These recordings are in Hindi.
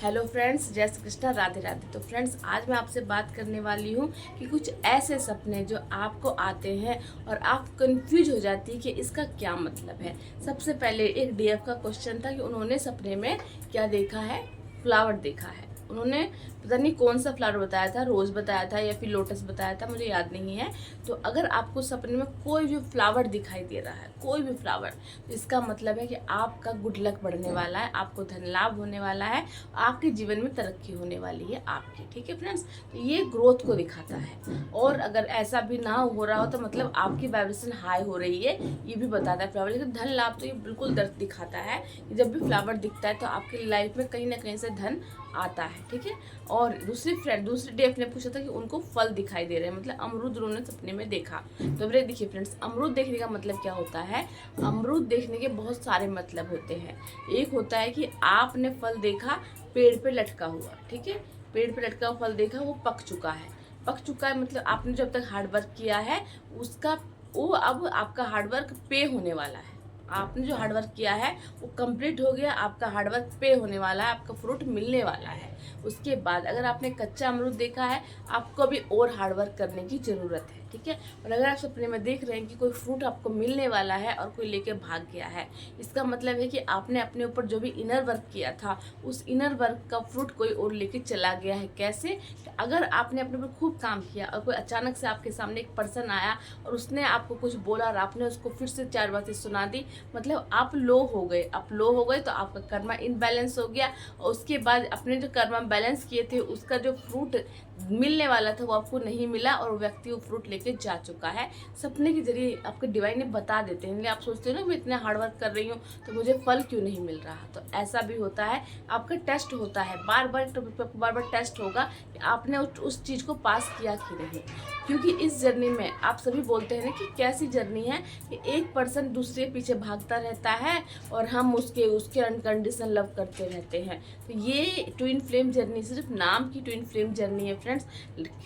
हेलो फ्रेंड्स, जय श्री कृष्णा, राधे राधे। तो फ्रेंड्स, आज मैं आपसे बात करने वाली हूँ कि कुछ ऐसे सपने जो आपको आते हैं और आप कंफ्यूज हो जाती है कि इसका क्या मतलब है। सबसे पहले एक डीएफ का क्वेश्चन था कि उन्होंने सपने में क्या देखा है, फ्लावर देखा है। उन्होंने पता नहीं कौन सा फ्लावर बताया था, रोज बताया था या फिर लोटस बताया था, मुझे याद नहीं है। तो अगर आपको सपने में कोई भी फ्लावर दिखाई दे रहा है, कोई भी फ्लावर, तो इसका मतलब है कि आपका गुड लक बढ़ने वाला है, आपको धन लाभ होने वाला है, आपके जीवन में तरक्की होने वाली है आपकी। ठीक है फ्रेंड्स, तो ये ग्रोथ को दिखाता है। और अगर ऐसा भी ना हो रहा हो तो मतलब आपकी वाइब्रेशन हाई हो रही है, ये भी बताता है फ्लावर। लेकिन धन लाभ तो ये बिल्कुल दर्द दिखाता है कि जब भी फ्लावर दिखता है तो आपकी लाइफ में कहीं ना कहीं से धन आता है। ठीक है। और दूसरी डेफ ने पूछा था कि उनको फल दिखाई दे रहे हैं, मतलब अमरूद उन्होंने सपने में देखा। तो फिर देखिए फ्रेंड्स, अमरूद देखने का मतलब क्या होता है। अमरूद देखने के बहुत सारे मतलब होते हैं। एक होता है कि आपने फल देखा पेड़ पे लटका हुआ। ठीक है, पेड़ पे लटका हुआ फल देखा, वो पक चुका है। पक चुका है मतलब आपने जब तक हार्ड वर्क किया है उसका, वो अब आपका हार्डवर्क पे होने वाला है। आपने जो हार्डवर्क किया है वो कंप्लीट हो गया, आपका हार्डवर्क पे होने वाला है, आपका फ्रूट मिलने वाला है। उसके बाद अगर आपने कच्चा अमरूद देखा है, आपको अभी और हार्डवर्क करने की ज़रूरत है। ठीक है। और अगर आप सपने में देख रहे हैं कि कोई फ्रूट आपको मिलने वाला है और कोई लेके भाग गया है, इसका मतलब है कि आपने अपने ऊपर जो भी इनर वर्क किया था उस इनर वर्क का फ्रूट कोई और लेके चला गया है। कैसे? अगर आपने अपने ऊपर खूब काम किया और कोई अचानक से आपके सामने एक पर्सन आया और उसने आपको कुछ बोला और आपने उसको फिर से 4 बातें सुना दी, मतलब आप लो हो गए। आप लो हो गए तो आपका कर्मा इनबैलेंस हो गया और उसके बाद अपने जो कर्मा बैलेंस किए थे उसका जो फ्रूट मिलने वाला था वो आपको नहीं मिला और वो व्यक्ति वो फ्रूट लेके जा चुका है। सपने के जरिए आपके डिवाइन ने बता देते हैं। आप सोचते हो ना, मैं इतना हार्डवर्क कर रही हूँ तो मुझे फल क्यों नहीं मिल रहा। तो ऐसा भी होता है, आपका टेस्ट होता है, बार बार टेस्ट होगा कि आपने उस चीज़ को पास किया कि नहीं। क्योंकि इस जर्नी में आप सभी बोलते हैं ना कि कैसी जर्नी है कि एक पर्सन दूसरे पीछे भागता रहता है और हम उसके उसके अनकंडीशन लव करते रहते हैं। तो ये ट्विन फ्लेम जर्नी सिर्फ नाम की ट्विन फ्लेम जर्नी है फ्रेंड्स।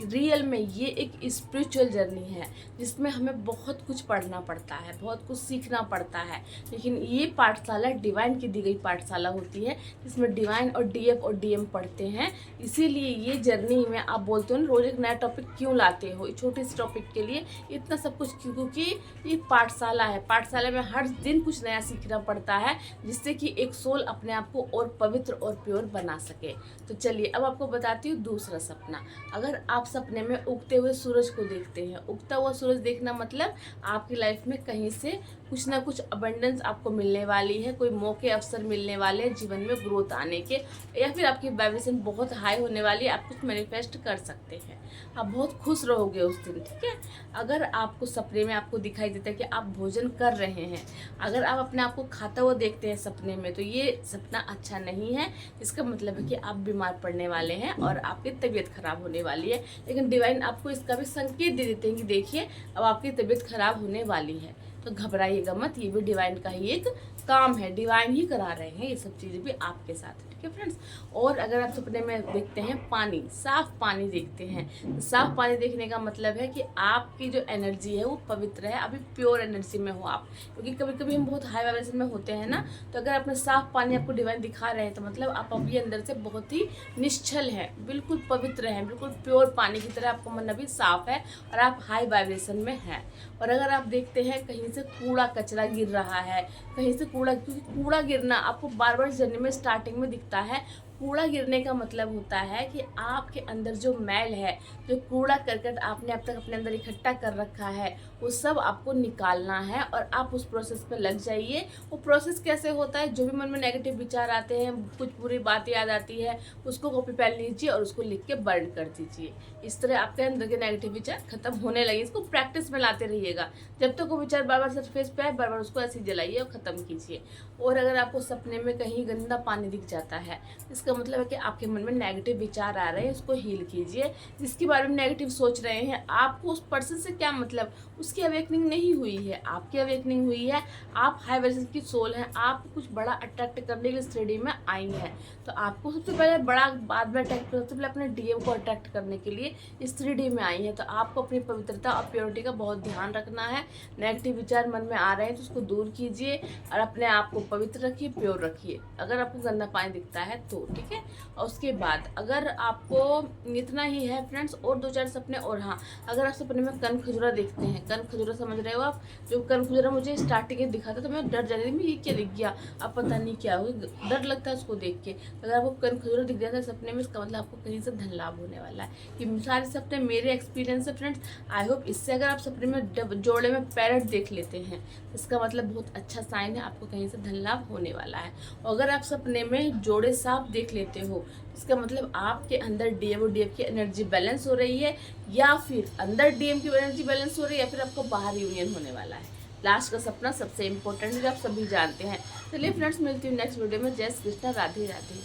रियल में ये एक स्पिरिचुअल जर्नी है जिसमें हमें बहुत कुछ पढ़ना पड़ता है, बहुत कुछ सीखना पड़ता है। लेकिन ये पाठशाला डिवाइन की दी गई पाठशाला होती है जिसमें डिवाइन और डीएफ और डीएम पढ़ते हैं। इसीलिए ये जर्नी में आप बोलते हो ना, रोज एक नया टॉपिक क्यों लाते हो छोटे से टॉपिक के लिए इतना सब कुछ क्यों? क्योंकि ये पाठशाला है। पाठशाला में हर दिन कुछ नया सीखना पड़ता है जिससे कि एक सोल अपने आप को और पवित्र और प्योर बना सके। तो चलिए अब आपको बताती हूँ दूसरा सपना। अगर आप सपने में उगते हुए सूरज को देखते हैं, उगता हुआ सूरज देखना मतलब आपकी लाइफ में कहीं से कुछ ना कुछ अबंडेंस आपको मिलने वाली है, कोई मौके अवसर मिलने वाले हैं जीवन में ग्रोथ आने के, या फिर आपकी वाइब्रेशन बहुत हाई होने वाली है, आप कुछ मैनिफेस्ट कर सकते हैं, आप बहुत खुश रहोगे उस दिन। ठीक है। अगर आपको सपने में आपको दिखाई देता है कि आप भोजन कर रहे हैं, अगर आप अपने आप को खाता हुआ देखते हैं सपने में, तो ये सपना अच्छा नहीं है। इसका मतलब है कि आप बीमार पड़ने वाले हैं और आपकी तबीयत खराब होने वाली है। लेकिन डिवाइन आपको इसका भी संकेत दे देते हैं कि देखिए अब आपकी तबीयत खराब होने वाली है, तो घबराइएगा मत, ये भी डिवाइन का ही एक काम है, डिवाइन ही करा रहे हैं ये सब चीज़ें भी आपके साथ। ठीक है फ्रेंड्स। और अगर आप सपने में देखते हैं पानी, साफ पानी देखते हैं, तो साफ पानी देखने का मतलब है कि आपकी जो एनर्जी है वो पवित्र है, अभी प्योर एनर्जी में हो आप। क्योंकि कभी कभी हम बहुत हाई वाइब्रेशन में होते हैं ना, तो अगर अपना साफ पानी आपको डिवाइन दिखा रहे हैं तो मतलब आप अभी अंदर से बहुत ही निश्चल है, बिल्कुल पवित्र है, बिल्कुल प्योर पानी की तरह आपका मन अभी साफ है और आप हाई वाइब्रेशन में हैं। और अगर आप देखते हैं कहीं से कूड़ा कचरा गिर रहा है, कहीं से कूड़ा, क्योंकि कूड़ा गिरना आपको बार बार जर्नी में स्टार्टिंग में दिखता है। कूड़ा गिरने का मतलब होता है कि आपके अंदर जो मैल है, जो कूड़ा करकट आपने अब तक अपने अंदर इकट्ठा कर रखा है, वो सब आपको निकालना है और आप उस प्रोसेस पे लग जाइए। वो प्रोसेस कैसे होता है? जो भी मन में नेगेटिव विचार आते हैं, कुछ बुरी बात याद आती है, उसको कॉपी पेन लीजिए और उसको लिख के बर्न कर दीजिए। इस तरह आपके अंदर के नेगेटिव विचार खत्म होने लगे। इसको प्रैक्टिस में लाते रहिएगा, जब तक वो विचार बार बार सरफेस पे आए बार बार उसको ऐसे जलाइए और ख़त्म कीजिए। और अगर आपको सपने में कहीं गंदा पानी दिख जाता है, इसका मतलब है कि आपके मन में नेगेटिव विचार आ रहे हैं, उसको हील कीजिए। जिसके बारे में नेगेटिव सोच रहे हैं, आपको उस पर्सन से क्या मतलब, उसकी अवेकनिंग नहीं हुई है, आपकी अवेकनिंग हुई है। आप हाई वाइब्रेशन की सोल हैं, आप कुछ बड़ा अट्रैक्ट करने के लिए इस 3D में आई हैं। तो आपको सबसे पहले बड़ा बाद में अट्रैक्ट सबसे पहले अपने डीएम को अट्रैक्ट करने के लिए इस 3D में आई हैं। तो आपको अपनी पवित्रता और प्योरिटी का बहुत ध्यान रखना है। नेगेटिव विचार मन में आ रहे हैं तो उसको दूर कीजिए और अपने आप को पवित्र रखिए, प्योर रखिए। अगर आपको गंदा पानी दिखता है तो ठीक है। और उसके बाद अगर आपको इतना ही है फ्रेंड्स, और 2-4 सपने और। हाँ, अगर आप सपने में कन खजुरा देखते हैं, कन खजुरा समझ रहे हो आप, जो कन खजुरा मुझे स्टार्टिंग में दिखा था तो मैं डर जाती थी, मैं ये क्या दिख गया, अब पता नहीं क्या हो, डर लगता है उसको देख के। अगर आपको कन खजुरा दिख जाता है सपने में, इसका मतलब आपको कहीं से धन लाभ होने वाला है। ये सारे सपने मेरे एक्सपीरियंस है फ्रेंड्स। आई होप इससे अगर आप सपने में जोड़े में पैरट देख लेते हैं, इसका मतलब बहुत अच्छा साइन है, आपको कहीं से धन लाभ होने वाला है। और अगर आप सपने में जोड़े सांप देख लेते हो, इसका मतलब आपके अंदर डीएम और डीएफ की एनर्जी बैलेंस हो रही है, या फिर अंदर डीएम की एनर्जी बैलेंस हो रही है, या फिर आपको बाहर यूनियन होने वाला है। लास्ट का सपना सबसे इंपॉर्टेंट है, जो आप सभी जानते हैं। चलिए फ्रेंड्स, मिलती हूँ नेक्स्ट वीडियो में। जय श्री कृष्ण, राधे राधे।